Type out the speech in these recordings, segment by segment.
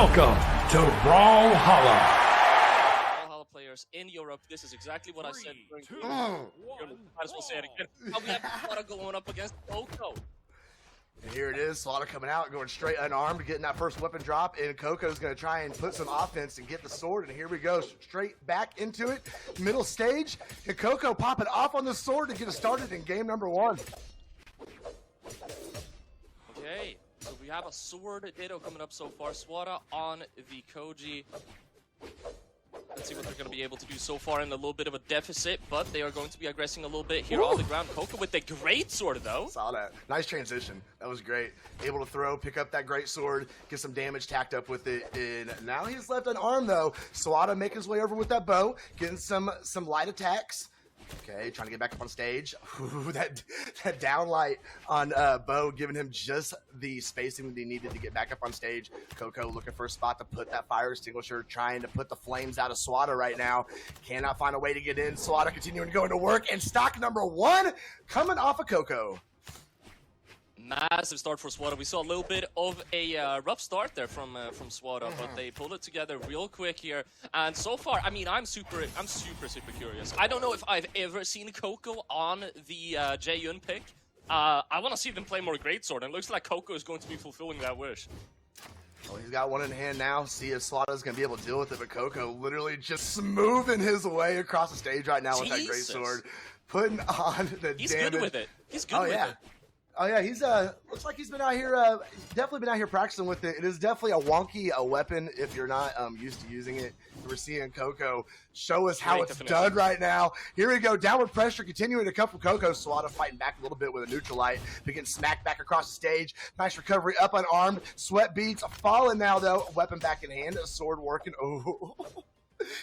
Welcome to Brawlhalla. Brawlhalla players in Europe. This is exactly what I said. Might as well say it again. We have Swata going up against Coco. And here it is, Swata coming out, going straight unarmed, getting that first weapon drop, and Coco's going to try and put some offense and get the sword, and here we go, straight back into it, middle stage, and Coco popping off on the sword to get us started in game number 1. Okay, so we have a sword ditto coming up so far. Swata on the Koji. Let's see what they're going to be able to do so far in a little bit of a deficit, but they are going to be aggressing a little bit here on the ground. Coco with the great sword, though. Saw that. Nice transition. That was great. Able to throw, pick up that great sword, get some damage tacked up with it, and now he's left unarmed, though. Swata making his way over with that bow, getting some light attacks. Okay, trying to get back up on stage. Ooh, that down light on Bo, giving him just the spacing that he needed to get back up on stage. Coco looking for a spot to put that fire extinguisher, trying to put the flames out of Swata right now. Cannot find a way to get in. Swata continuing to go into work, and stock number 1 coming off of Coco. Massive start for Swata. We saw a little bit of a rough start there from Swata, but they pulled it together real quick here. And so far, I mean, I'm super curious. I don't know if I've ever seen Coco on the Jae-Yun pick. I want to see them play more Greatsword, and it looks like Coco is going to be fulfilling that wish. Well, he's got one in hand now. See if Swata's going to be able to deal with it, but Coco literally just smoothing his way across the stage right now with that Greatsword. Putting on the damage. He's good with it. He's good with it. Oh yeah, he's looks like he's been out here, definitely been out here practicing with it. It is definitely a wonky weapon if you're not used to using it. We're seeing Coco show us how it's done right now. Here we go, downward pressure continuing to come from Coco. Swata fighting back a little bit with a neutral light, but getting smacked back across the stage. Nice recovery, up unarmed. Sweat beats, falling now though. Weapon back in hand, a sword working. Oh.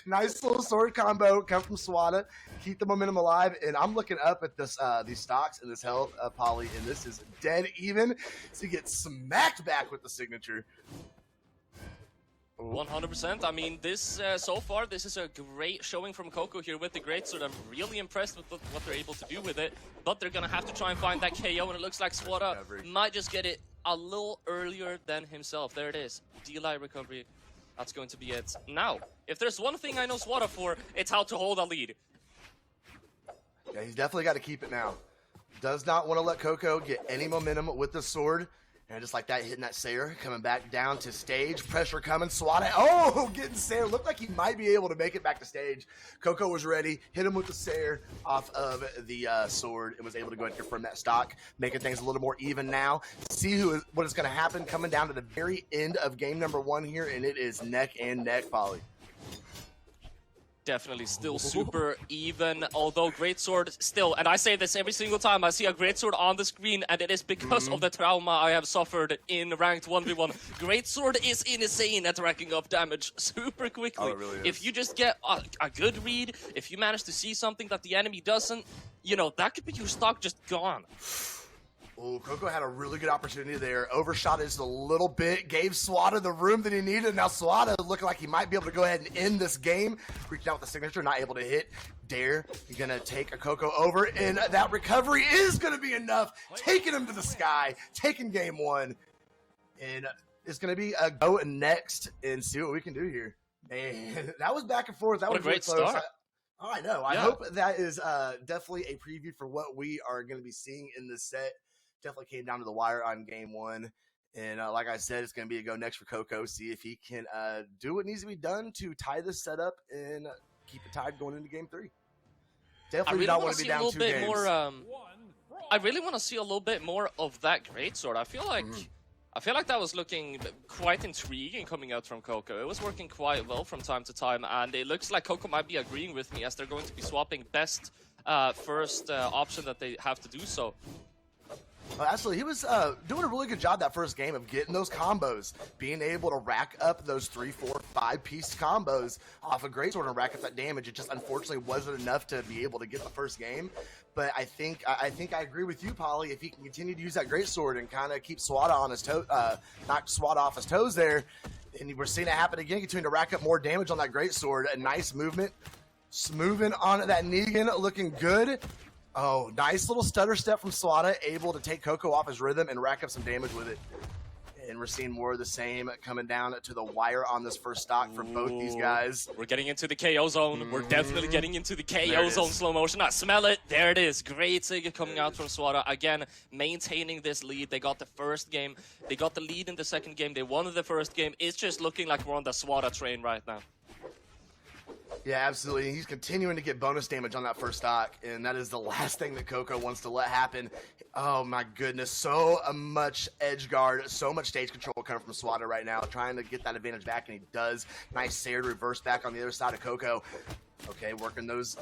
Nice little sword combo come from Swata. Keep the momentum alive, and I'm looking up at this these stocks and this health, Polly, and this is dead even. So you get smacked back with the signature. 100%. I mean, this so far, this is a great showing from Coco here with the Greatsword. I'm really impressed with what they're able to do with it, but they're gonna have to try and find that KO, and it looks like Swata might just get it a little earlier than himself. There it is, D-Light recovery. That's going to be it. Now, if there's one thing I know Swata for, it's how to hold a lead. Yeah, he's definitely got to keep it now. Does not want to let Coco get any momentum with the sword. And just like that, hitting that Sayer, coming back down to stage. Pressure coming, Swata. Oh, getting Sayer. Looked like he might be able to make it back to stage. Coco was ready. Hit him with the Sayer off of the sword and was able to go ahead and confirm that stock, making things a little more even now. See what is going to happen coming down to the very end of game number 1 here, and it is neck and neck, Polly. Definitely still super even, although Greatsword still, and I say this every single time I see a Greatsword on the screen, and it is because of the trauma I have suffered in ranked 1v1. Greatsword is insane at racking up damage super quickly. Oh, it really is. If you just get a good read, if you manage to see something that the enemy doesn't, you know, that could be your stock just gone. Oh, Coco had a really good opportunity there. Overshot it a little bit, gave Swata the room that he needed. Now Swata looking like he might be able to go ahead and end this game. Reaching out with the signature, not able to hit. Dare, gonna take a Coco over, and that recovery is gonna be enough. Taking him to the sky, taking game 1. And it's gonna be a go next and see what we can do here. Man, that was back and forth. That was a great really close. start. I know. I hope that is definitely a preview for what we are going to be seeing in this set. Definitely came down to the wire on game 1. And like I said, it's going to be a go next for Coco. See if he can do what needs to be done to tie this set up and keep it tied going into game 3. Definitely don't want to be down 2 games. I really want to see a little bit more of that Greatsword. I feel like that was looking quite intriguing coming out from Coco. It was working quite well from time to time, and it looks like Coco might be agreeing with me as they're going to be swapping best first option that they have to do so. Actually, he was doing a really good job that first game of getting those combos, being able to rack up those 3, 4, 5-piece combos off a Greatsword and rack up that damage. It just unfortunately wasn't enough to be able to get the first game. But I think I agree with you, Polly. If he can continue to use that Greatsword and kind of keep Swata on his toe, knock Swata off his toes there, and we're seeing it happen again, continuing to rack up more damage on that Greatsword. A nice movement, smoothing on that Negan, looking good. Oh, nice little stutter step from Swata, able to take Coco off his rhythm and rack up some damage with it. And we're seeing more of the same coming down to the wire on this first stock for both these guys. We're getting into the KO zone. We're definitely getting into the KO zone slow motion. I smell it. There it is. Great Sig coming out from Swata. Again, maintaining this lead. They got the first game. They got the lead in the second game. They won the first game. It's just looking like we're on the Swata train right now. Yeah, absolutely. He's continuing to get bonus damage on that first stock, and that is the last thing that Coco wants to let happen. Oh my goodness, so much edge guard, so much stage control coming from Swata right now, trying to get that advantage back, and he does. Nice Sayer reverse back on the other side of Coco. Okay, working those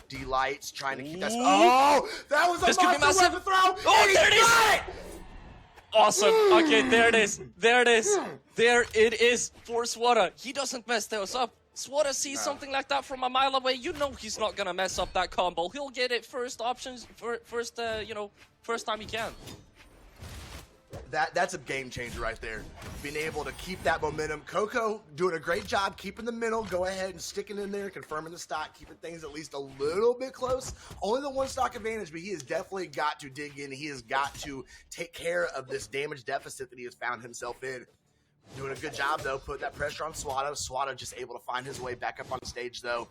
D-lights, trying to keep that. Oh, that was a monster weapon throw! Oh, there it is! Awesome. Okay, there it is. There it is. There it is for Swata. He doesn't mess those up. Swata sees something like that from a mile away. You know he's not gonna mess up that combo. He'll get it first options, first time he can. That's a game changer right there. Being able to keep that momentum. Coco doing a great job keeping the middle. Go ahead and sticking in there, confirming the stock, keeping things at least a little bit close. Only the one stock advantage, but he has definitely got to dig in. He has got to take care of this damage deficit that he has found himself in. Doing a good job, though, putting that pressure on Swata. Swata just able to find his way back up on stage, though.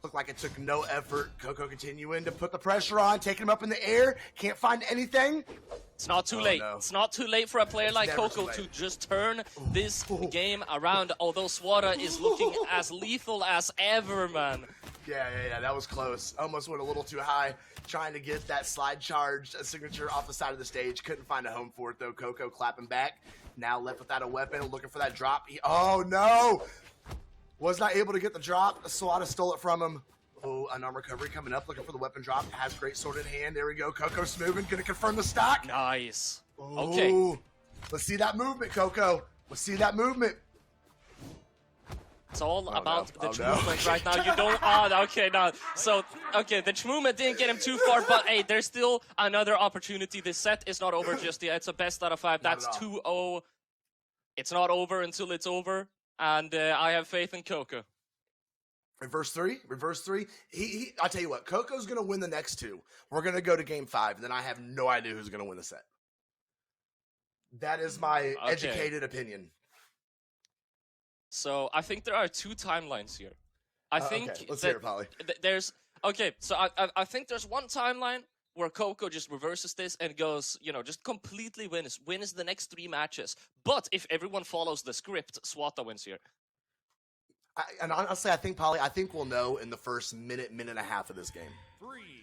Looked like it took no effort. Coco continuing to put the pressure on, taking him up in the air. Can't find anything. It's not too late. No. It's not too late for a player like Coco to just turn this game around, although Swata is looking as lethal as ever, man. Yeah, that was close. Almost went a little too high, trying to get that slide charge signature off the side of the stage. Couldn't find a home for it, though. Coco clapping back. Now left without a weapon, looking for that drop. Oh, no! Was not able to get the drop. Swata stole it from him. Oh, an arm recovery coming up, looking for the weapon drop. Has great sword in hand. There we go. Coco smoothing, gonna confirm the stock. Nice. Ooh. Okay. Let's see that movement, Coco. Let's see that movement. It's all about the movement right now. You don't. Oh, okay, no. So, okay, the movement didn't get him too far, but hey, there's still another opportunity. This set is not over just yet. It's a best out of 5. That's 2-0. It's not over until it's over, and I have faith in Coco. Reverse three. I'll tell you what, Coco's going to win the next 2. We're going to go to game 5, and then I have no idea who's going to win the set. That is my educated opinion. So I think there are 2 timelines here. I think let's hear it, Polly. There's so I think there's one timeline where Coco just reverses this and goes, just completely wins the next 3 matches. But if everyone follows the script, Swata wins here. And honestly, I think we'll know in the first minute and a half of this game.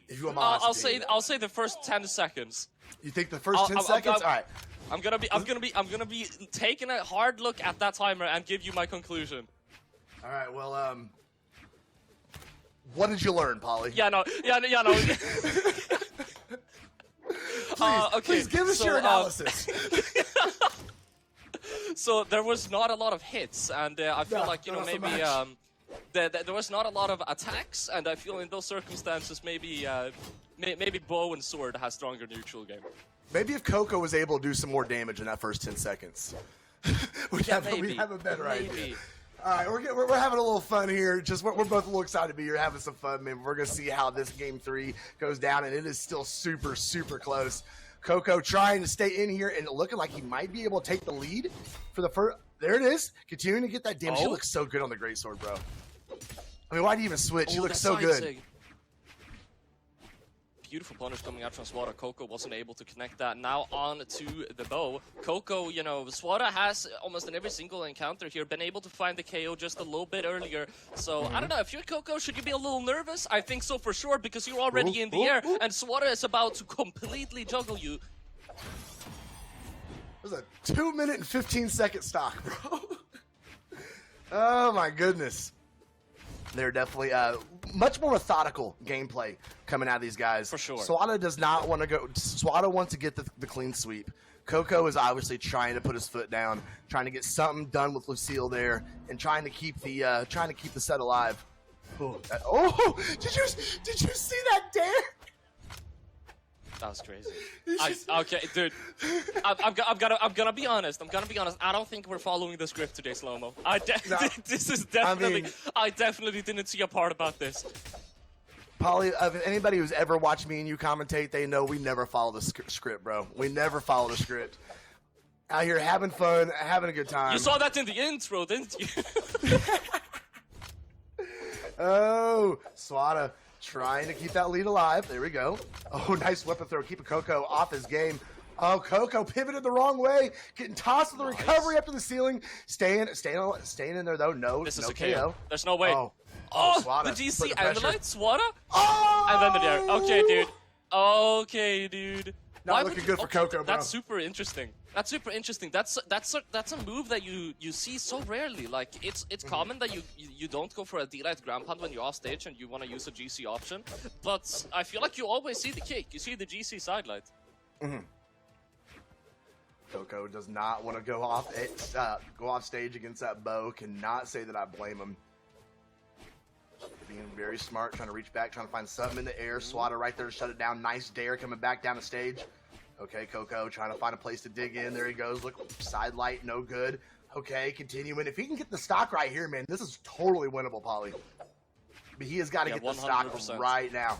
If you want I'll say the first 10 seconds. You think the first 10 seconds? All right. I'm gonna be taking a hard look at that timer and give you my conclusion. All right. Well, what did you learn, Polly? Yeah, no. Please give us your analysis. So there was not a lot of hits, and I feel like maybe there was not a lot of attacks, and I feel in those circumstances maybe bow and sword has stronger neutral game. Maybe if Coco was able to do some more damage in that first 10 seconds, we'd have a better idea. All right, we're having a little fun here. We're both a little excited to be here, having some fun, man. We're gonna see how this game 3 goes down, and it is still super, super close. Coco trying to stay in here and looking like he might be able to take the lead for the first. There it is, continuing to get that damage. She looks so good on the greatsword, bro. I mean, why do you even switch? She looks so good. Beautiful punish coming out from Swata. Coco wasn't able to connect that. Now on to the bow. Coco, Swata has almost in every single encounter here been able to find the KO just a little bit earlier. So, I don't know, if you're Coco, should you be a little nervous? I think so for sure, because you're already in the air, and Swata is about to completely juggle you. It was a 2 minute and 15-second stock, bro. Oh my goodness. They're definitely much more methodical gameplay coming out of these guys. For sure. Swata does not want to go. Swata wants to get the clean sweep. Coco is obviously trying to put his foot down, trying to get something done with Lucille there, and trying to keep the set alive. Did you see that dare? That was crazy. Okay, dude. I'm gonna be honest. I don't think we're following the script today, Slow-Mo. This is definitely. I definitely didn't see a part about this. Polly, anybody who's ever watched me and you commentate, they know we never follow the script, bro. We never follow the script. Out here having fun, having a good time. You saw that in the intro, didn't you? Oh, Swata trying to keep that lead alive. There we go. Oh, nice weapon throw. Keeping Coco off his game. Oh, Coco pivoted the wrong way. Getting tossed with the recovery up to the ceiling. Staying in there, though. No, this is no a KO. KO. There's no way. Oh, Swata, the GC and the light. Swata? Oh! And then the dare. Okay, dude. Okay, dude. Not looking good for Coco, bro. That's super interesting. That's super interesting. That's a move that you see so rarely. Like it's common that you don't go for a D-Light ground pound when you're off stage and you want to use a GC option. But I feel like you always see the kick. You see the GC side light. Coco does not want to go off stage against that bow. Cannot say that I blame him. Being very smart, trying to reach back, trying to find something in the air. Swata right there to shut it down. Nice dare coming back down the stage. Okay, Coco trying to find a place to dig in. There he goes. Look, side light, no good. Okay, continuing. If he can get the stock right here, man, this is totally winnable, Polly. But he has got to get the stock right now.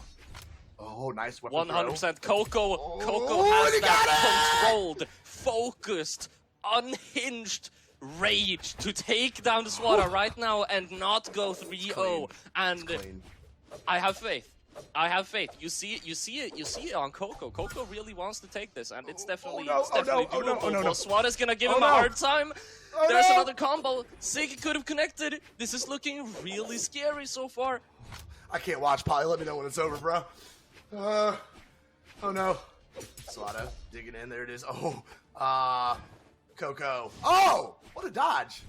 Oh, nice weapon 100%. Coco has that controlled, focused, unhinged rage to take down the Swata right now and not go 3-0. And I have faith. I have faith. You see it on Coco. Coco really wants to take this, and it's definitely doable. Swata's gonna give him a hard time. There's another combo. Sig could have connected. This is looking really scary so far. I can't watch, Polly. Let me know when it's over, bro. Oh no. Swata digging in. There it is. Oh, Coco. Oh, what a dodge.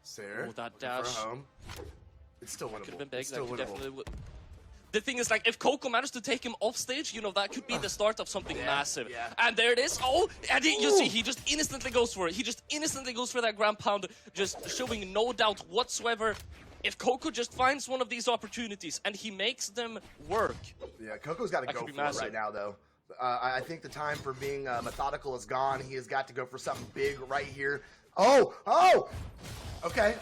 Sarah. Oh, that dash. It's still winnable. Could have been big. It's still winnable. The thing is, like, if Coco managed to take him off stage, you know, that could be the start of something massive. Yeah. And there it is. Oh, and you see, he just instantly goes for it. He just instantly goes for that ground pound, just showing no doubt whatsoever. If Coco just finds one of these opportunities and he makes them work. Yeah, Coco's got to go for it right now, though. I think the time for being methodical is gone. He has got to go for something big right here. Oh! Okay.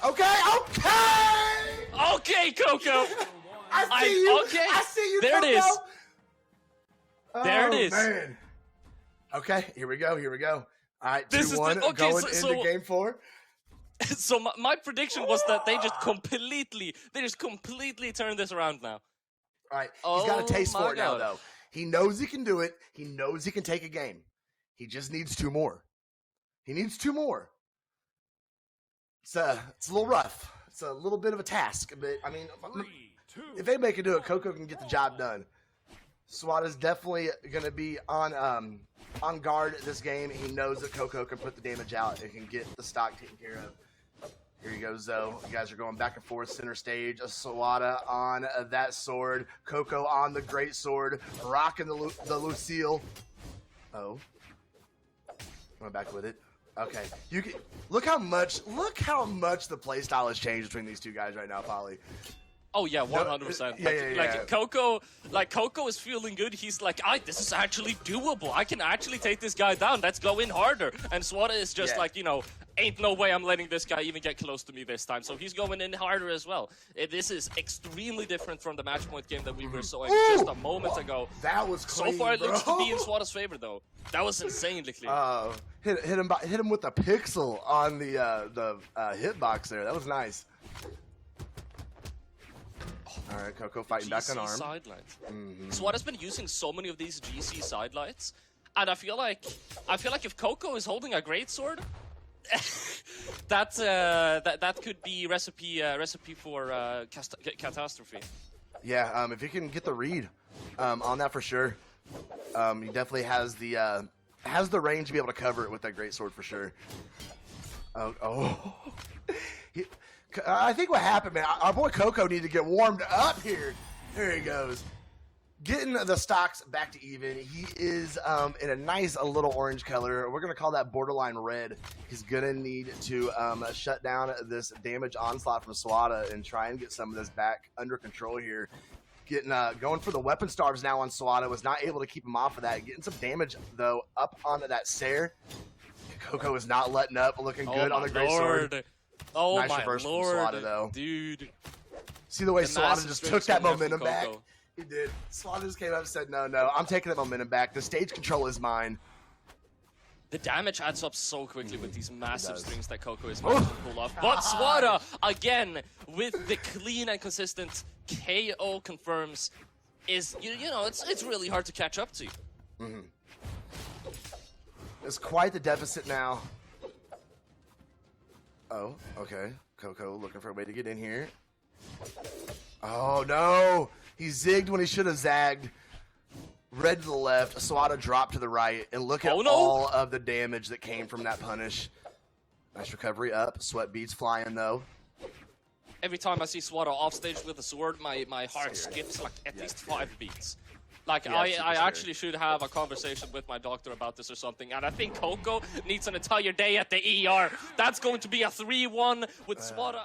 Okay, Coco! I see you! Okay. I see you, there Coco! It is. There it is. Man. Okay, here we go. All right, this 2-1 going into game 4. So my prediction was that they just completely turned this around now. All right, he's got a taste for it now, though. He knows he can do it. He knows he can take a game. He just needs 2 more. It's a little rough. It's a little bit of a task, but I mean, if anybody can do it, Coco can get the job done. Swata's definitely going to be on guard this game. He knows that Coco can put the damage out and can get the stock taken care of. Here he goes, though. You guys are going back and forth center stage. Swata on that sword. Coco on the great sword. Rocking the Lucille. Oh. Going back with it. Okay. You can look how much the playstyle has changed between these two guys right now, Polly. Oh yeah, 100%. Coco is feeling good. He's like, this is actually doable. I can actually take this guy down. Let's go in harder. And Swata is just like, you know, ain't no way I'm letting this guy even get close to me this time. So he's going in harder as well. This is extremely different from the match point game that we were showing just a moment ago. That was clean, so far it looks to be in Swata's favor though. That was insanely clean. Hit him with a pixel on the hitbox there. That was nice. All right, Coco fighting back on arm. Sidelights. Swata's been using so many of these GC sidelights, and I feel like if Coco is holding a great sword, that could be recipe for catastrophe. Yeah, if he can get the read on that for sure, he definitely has the range to be able to cover it with that great sword for sure. I think what happened, man, our boy Coco needed to get warmed up here. There he goes. Getting the stocks back to even. He is in a nice little orange color. We're going to call that borderline red. He's going to need to shut down this damage onslaught from Swata and try and get some of this back under control here. Going for the weapon starves now on Swata. Was not able to keep him off of that. Getting some damage, though, up onto that Sair. Coco is not letting up. Looking good on the great sword. Oh nice my reverse lord, from Swata, though. Dude. See the way Swata just took that momentum back? Coco. He did. Swata just came up and said, no, I'm taking that momentum back. The stage control is mine. The damage adds up so quickly with these massive strings that Coco is managing to pull off. But Swata, again, with the clean and consistent KO confirms, is, you know, it's really hard to catch up to. It's quite the deficit now. Oh, okay. Coco looking for a way to get in here. Oh, no. He zigged when he should have zagged. Red to the left, Swata dropped to the right, and look at all of the damage that came from that punish. Nice recovery up. Sweat beads flying, though. Every time I see Swata offstage with a sword, my heart skips like at least 5 beats. Like, I actually should have a conversation with my doctor about this or something, and I think Coco needs an entire day at the ER. That's going to be a 3-1 with Swata.